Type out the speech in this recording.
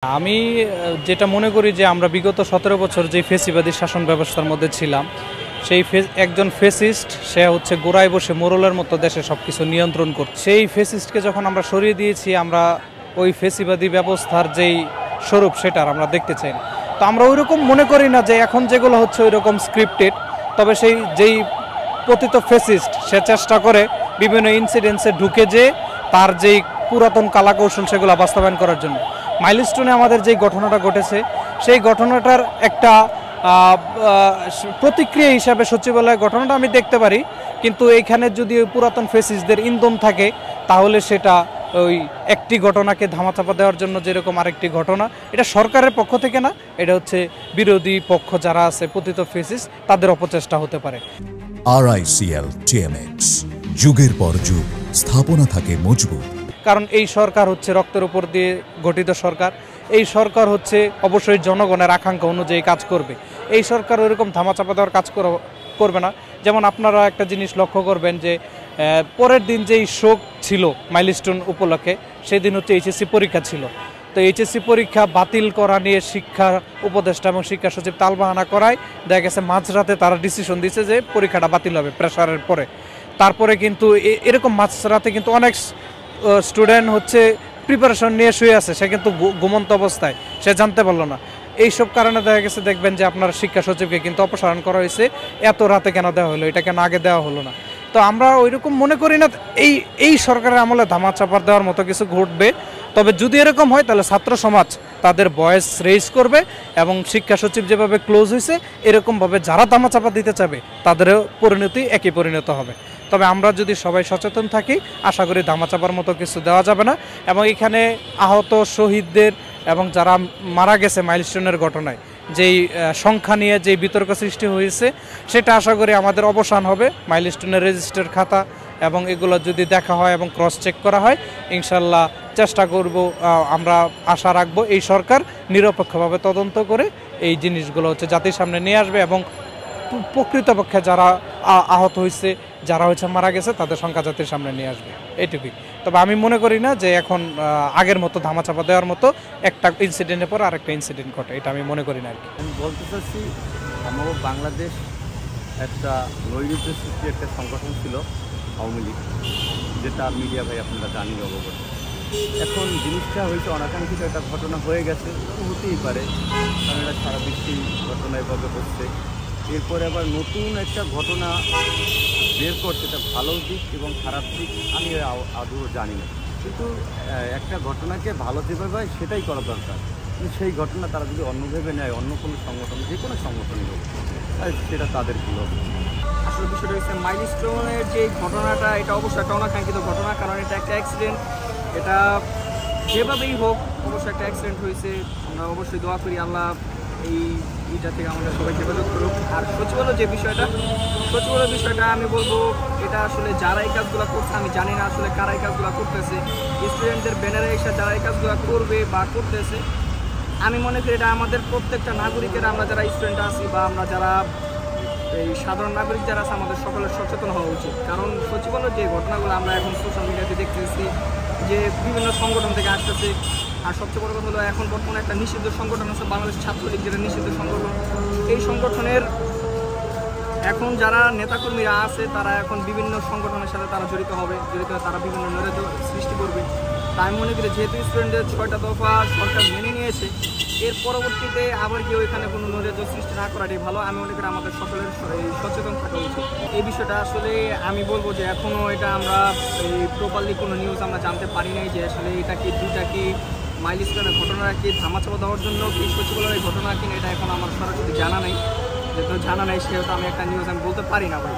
আমি যেটা মনে করি যে আমরা বিগত ১৭ বছর যে ফেসিবাদী শাসন ব্যবস্থার মধ্যে ছিলাম, সেই একজন ফেসিস্ট সে হচ্ছে গোড়ায় বসে মোড়লের মতো দেশে সব কিছু নিয়ন্ত্রণ করছে। সেই ফেসিস্টকে যখন আমরা সরিয়ে দিয়েছি, আমরা ওই ফেসিবাদী ব্যবস্থার যেই স্বরূপ সেটার আমরা দেখতে চাই না। তো আমরা ওই রকম মনে করি না যে এখন যেগুলো হচ্ছে ওই রকম স্ক্রিপ্টেড। তবে যেই পতিত ফেসিস্ট সে চেষ্টা করে বিভিন্ন ইনসিডেন্টসে ঢুকে যে তার যেই পুরাতন কলাকৌশল সেগুলো বাস্তবায়ন করার জন্য। মাইলস্টোনে আমাদের যেই ঘটনাটা ঘটেছে, সেই ঘটনাটার একটা প্রতিক্রিয়া হিসাবে সচিবালয়ের ঘটনাটা আমি দেখতে পারি, কিন্তু এইখানে যদি ওই পুরাতন ফেসিস্টদের ইন্ধন থাকে তাহলে সেটা ওই একটি ঘটনাকে ধামাচাপা দেওয়ার জন্য যেরকম আরেকটি ঘটনা, এটা সরকারের পক্ষ থেকে না, এটা হচ্ছে বিরোধী পক্ষ যারা আছে পতিত ফেসিস্ট তাদের অপচেষ্টা হতে পারে। RICL TMX, যুগের পর যুগ স্থাপনা থাকে মজবুত। কারণ এই সরকার হচ্ছে রক্তের উপর দিয়ে গঠিত সরকার। এই সরকার হচ্ছে অবশ্যই জনগণের আকাঙ্ক্ষা অনুযায়ী কাজ করবে। এই সরকার ওইরকম ধামাচাপা দেওয়ার কাজ করবে না। যেমন আপনারা একটা জিনিস লক্ষ্য করবেন যে পরের দিন যেই শোক ছিল মাইলস্টোন উপলক্ষে, সেদিন হচ্ছে HSC পরীক্ষা ছিল। তো HSC পরীক্ষা বাতিল করা নিয়ে শিক্ষা উপদেষ্টা এবং শিক্ষা সচিব তালবাহানা করায় দেখা গেছে মাঝরাতে তারা ডিসিশন দিয়েছে যে পরীক্ষাটা বাতিল হবে প্রেশারের পরে। তারপরে কিন্তু এরকম মাঝরাতে কিন্তু অনেক স্টুডেন্ট হচ্ছে প্রিপারেশন নিয়ে শুয়ে আছে, সে কিন্তু ঘুমন্ত অবস্থায়, সে জানতে পারলো না। এইসব কারণে দেখা গেছে দেখবেন যে আপনার শিক্ষা সচিবকে কিন্তু অপসারণ করা হয়েছে। এত রাতে কেন দেওয়া হলো, এটা কেন আগে দেওয়া হলো না? তো আমরা ওইরকম মনে করি না এই সরকারের আমলে ধামাচাপা দেওয়ার মতো কিছু ঘটবে। তবে যদি এরকম হয় তাহলে ছাত্র সমাজ তাদের ভয়েস রেইজ করবে এবং শিক্ষা সচিব যেভাবে ক্লোজ হয়েছে এরকমভাবে যারা ধামাচাপা দিতে চাবে তাদেরও পরিণতি একই পরিণত হবে। তবে আমরা যদি সবাই সচেতন থাকি, আশা করি ধামাচাপার মতো কিছু দেওয়া যাবে না। এবং এখানে আহত শহীদদের এবং যারা মারা গেছে মাইলস্টোনের ঘটনায় যেই সংখ্যা নিয়ে যেই বিতর্ক সৃষ্টি হয়েছে, সেটা আশা করি আমাদের অবসান হবে। মাইলস্টোনের রেজিস্টার খাতা এবং এগুলো যদি দেখা হয় এবং ক্রস চেক করা হয়, ইনশাল্লাহ চেষ্টা করব, আমরা আশা রাখবো এই সরকার নিরপেক্ষভাবে তদন্ত করে এই জিনিসগুলো হচ্ছে জাতির সামনে নিয়ে আসবে এবং প্রকৃতপক্ষে যারা আহত হয়েছে, যারা হচ্ছে মারা গেছে, তাদের সংখ্যা জাতির সামনে নিয়ে আসবে, এইটুকুই। তবে আমি মনে করি না যে এখন আগের মতো ধামাচাপা দেওয়ার মতো একটা ইনসিডেন্টের পর আরেকটা ইনসিডেন্ট ঘটে, এটা আমি মনে করি না আর কি। আমি বলতে চাচ্ছি, আমাদের বাংলাদেশ একটা নৈরাজ্য সৃষ্টি একটা সংগঠন ছিল আওয়ামী লীগ, যেটা মিডিয়া ভাই আপনারা জানিয়ে অবগত। এখন জিনিসটা হয়েছে অনাকাঙ্ক্ষিত একটা ঘটনা হয়ে গেছে, হতেই পারে, কারণ এটা সারা বিশ্বেই ঘটনা এভাবে হচ্ছে। এরপরে আবার নতুন একটা ঘটনা বের করছে, এটা ভালো দিক এবং খারাপ দিক আমি আদৌ জানি না, কিন্তু একটা ঘটনাকে ভালো যেভাবে হয় সেটাই করা দরকার। কিন্তু সেই ঘটনা তারা যদি অন্যভাবে নেয়, অন্য কোনো সংগঠন, যে কোনো সংগঠনই হোক, সেটা তাদের কী হবে। আসলে বিষয়টা হচ্ছে মাইলস্টোনের যে ঘটনাটা, এটা অবশ্যই একটা অনাকাঙ্ক্ষিত ঘটনা, কারণ এটা একটা অ্যাক্সিডেন্ট। এটা যেভাবেই হোক অবশ্যই একটা অ্যাক্সিডেন্ট হয়েছে। আমরা অবশ্যই দোয়া করি আল্লাহ এইটা থেকে আমাদের সবাইকে হেফাজত করুক। আর সচিবালয়ের বিষয়টা আমি বলবো, এটা আসলে যারা এই কাজগুলো করছে, আমি জানি না আসলে কারা এই কাজগুলো করতেছে। স্টুডেন্টদের ব্যানারে এসে যারা এই কাজগুলো করবে বা করতেছে, আমি মনে করি এটা আমাদের প্রত্যেকটা নাগরিকের, আমরা যারা স্টুডেন্ট আছি বা আমরা যারা এই সাধারণ নাগরিক যারা আছে, আমাদের সকলের সচেতন হওয়া উচিত। কারণ সচিবালয়ের যে ঘটনাগুলো আমরা এখন সোশ্যাল মিডিয়াতে দেখতেছি যে বিভিন্ন সংগঠন থেকে আসতেছে। আর সবচেয়ে বড় কথা হলো, এখন বর্তমানে একটা নিষিদ্ধ সংগঠন আছে বাংলাদেশ ছাত্রলীগ, যেটা নিষিদ্ধ সংগঠন। এই সংগঠনের এখন যারা নেতাকর্মীরা আছে, তারা এখন বিভিন্ন সংগঠনের সাথে তারা জড়িত হয়ে তারা বিভিন্ন নৈরাজ্য সৃষ্টি করবে। তাই আমি মনে করি যেহেতু স্টুডেন্টদের 6টা দফা সরকার মেনে নিয়েছে, এর পরবর্তীতে আবার কেউ এখানে কোনো নৈরাজ্য সৃষ্টি না করাটাই ভালো। আমি মনে করি আমাদের সকলের সচেতন থাকা উচিত। এই বিষয়টা আসলে আমি বলবো যে এখনও এটা আমরা এই প্রপারলি কোনো নিউজ আমরা জানতে পারি নাই যে আসলে এটা কি দুটা কি মাইলস্টোনের ঘটনাটা কি ধামাচাপা দেওয়ার জন্য কি সচিবালয়ের ঘটনা কিনা, এটা এখন আমার সরাসরি জানা নাই। যেহেতু জানা নাই সেহেতু আমি একটা নিউজ আমি বলতে পারি না ভাই।